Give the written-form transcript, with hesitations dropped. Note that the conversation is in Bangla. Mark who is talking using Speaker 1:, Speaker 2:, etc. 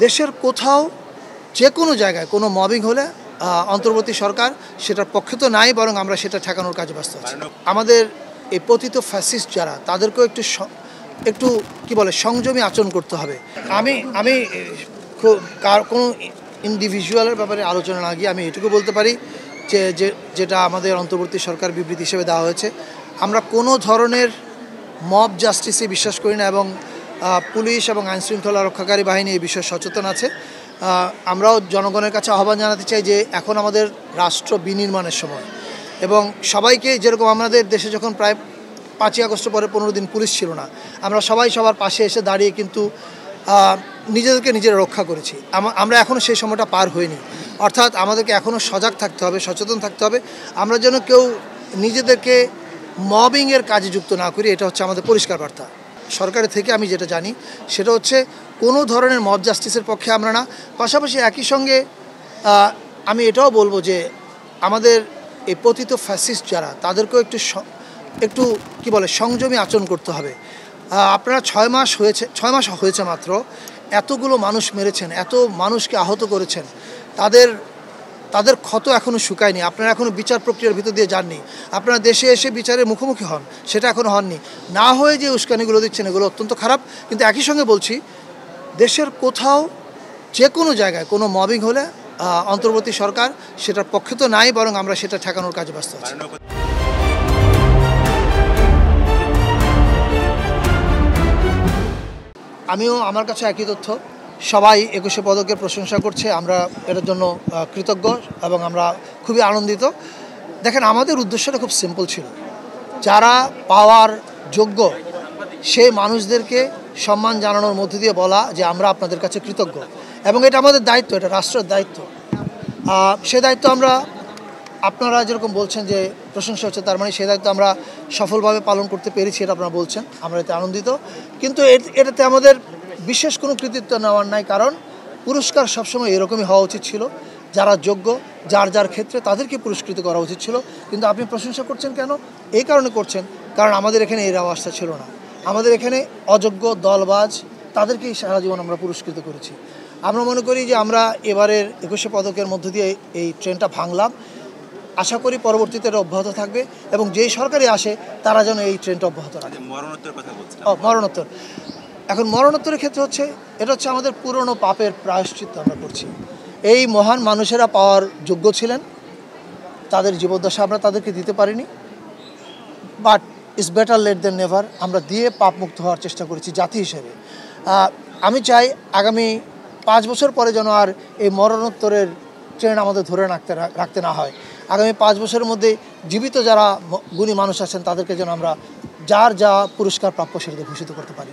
Speaker 1: দেশের কোথাও যে কোনো জায়গায় কোনো মবিং হলে অন্তর্বর্তী সরকার সেটার পক্ষে তো নাই, বরং আমরা সেটা ঠেকানোর কাজে ব্যস্ত আছি। আমাদের এই পতিত ফ্যাসিস্ট যারা, তাদেরকেও একটু কি বলে সংযমী আচরণ করতে হবে। আমি কোনো ইন্ডিভিজুয়ালের ব্যাপারে আলোচনা না গিয়ে আমি এটুকু বলতে পারি যেটা আমাদের অন্তর্বর্তী সরকার বিবৃতি হিসেবে দেওয়া হয়েছে, আমরা কোনো ধরনের মব জাস্টিসে বিশ্বাস করি না এবং পুলিশ এবং আইনশৃঙ্খলা রক্ষাকারী বাহিনী এই বিষয়ে সচেতন আছে। আমরাও জনগণের কাছে আহ্বান জানাতে চাই যে এখন আমাদের রাষ্ট্র বিনির্মাণের সময়, এবং সবাইকে যেরকম আমাদের দেশে যখন প্রায় 5ই আগস্টের পরে 15 দিন পুলিশ ছিল না, আমরা সবাই সবার পাশে এসে দাঁড়িয়ে কিন্তু নিজেদেরকে নিজেরা রক্ষা করেছি। আমরা এখনও সেই সময়টা পার হইনি, অর্থাৎ আমাদেরকে এখনও সজাগ থাকতে হবে, সচেতন থাকতে হবে। আমরা যেন কেউ নিজেদেরকে মবিংয়ের কাজে যুক্ত না করি, এটা হচ্ছে আমাদের পরিষ্কার বার্তা। সরকারের থেকে আমি যেটা জানি সেটা হচ্ছে কোনো ধরনের মব জাস্টিসের পক্ষে আমরা না। পাশাপাশি একই সঙ্গে আমি এটাও বলবো যে আমাদের এই পতিত ফ্যাসিস্ট যারা, তাদেরকেও একটু কি বলে সংযমী আচরণ করতে হবে। আপনারা 6 মাস হয়েছে মাত্র, এতগুলো মানুষ মেরেছেন, এত মানুষকে আহত করেছেন, তাদের ক্ষত এখনও শুকায়নি। আপনারা এখনও বিচার প্রক্রিয়ার ভিতর দিয়ে যাননি। আপনারা দেশে এসে বিচারের মুখোমুখি হন, সেটা এখনও হননি। না হয়ে যে উস্কানিগুলো দিচ্ছেন এগুলো অত্যন্ত খারাপ। কিন্তু একই সঙ্গে বলছি, দেশের কোথাও যে কোনো জায়গায় কোনো মবিং হলে অন্তর্বর্তী সরকার সেটার পক্ষে তো নাই, বরং আমরা সেটা ঠেকানোর কাজে ব্যস্ত আছি। আমার কাছে একই তথ্য। সবাই 21শে পদকের প্রশংসা করছে, আমরা এটার জন্য কৃতজ্ঞ এবং আমরা খুবই আনন্দিত। দেখেন, আমাদের উদ্দেশ্যটা খুব সিম্পল ছিল, যারা পাওয়ার যোগ্য সেই মানুষদেরকে সম্মান জানানোর মধ্যে দিয়ে বলা যে আমরা আপনাদের কাছে কৃতজ্ঞ, এবং এটা আমাদের দায়িত্ব, এটা রাষ্ট্রের দায়িত্ব। সে দায়িত্ব আমরা, আপনারা যেরকম বলছেন যে প্রশংসা হচ্ছে, তার মানে সেই দায়িত্ব আমরা সফলভাবে পালন করতে পেরেছি, এটা আপনারা বলছেন, আমরা এতে আনন্দিত। কিন্তু এটাতে আমাদের বিশেষ কোনো কৃতিত্ব নেওয়ার নাই, কারণ পুরস্কার সবসময় এরকমই হওয়া উচিত ছিল। যারা যোগ্য, যার ক্ষেত্রে তাদেরকে পুরস্কৃত করা উচিত ছিল। কিন্তু আপনি প্রশংসা করছেন কেন? এই কারণে করছেন কারণ আমাদের এখানে এই অবস্থা ছিল না। আমাদের এখানে অযোগ্য, দলবাজ, তাদেরকেই সারা জীবন আমরা পুরস্কৃত করেছি। আমরা মনে করি যে আমরা এবারের 21শে পদকের মধ্য দিয়ে এই ট্রেনটা ভাঙলাম। আশা করি পরবর্তীতে এটা অব্যাহত থাকবে, এবং যেই সরকারি আসে তারা যেন এই ট্রেনটা অব্যাহত রাখে।
Speaker 2: মরণোত্তর কথা বলছেন?
Speaker 1: মরণোত্তর। এখন মরণোত্তরের ক্ষেত্রে এটা হচ্ছে আমাদের পুরনো পাপের প্রায়শ্চিত্ত আমরা করছি। এই মহান মানুষেরা পাওয়ার যোগ্য ছিলেন, তাদের জীবদ্দশা আমরা তাদেরকে দিতে পারিনি, but it's better late than never. আমরা দিয়ে পাপ মুক্ত হওয়ার চেষ্টা করেছি জাতি হিসেবে। আমি চাই আগামী 5 বছর পরে যেন আর এই মরণোত্তরের ট্রেন আমাদের ধরে রাখতে না হয়। আগামী 5 বছরের মধ্যে জীবিত যারা গুণী মানুষ আছেন তাদেরকে যেন আমরা যা পুরস্কার প্রাপ্য সেটা ঘোষিত করতে পারি।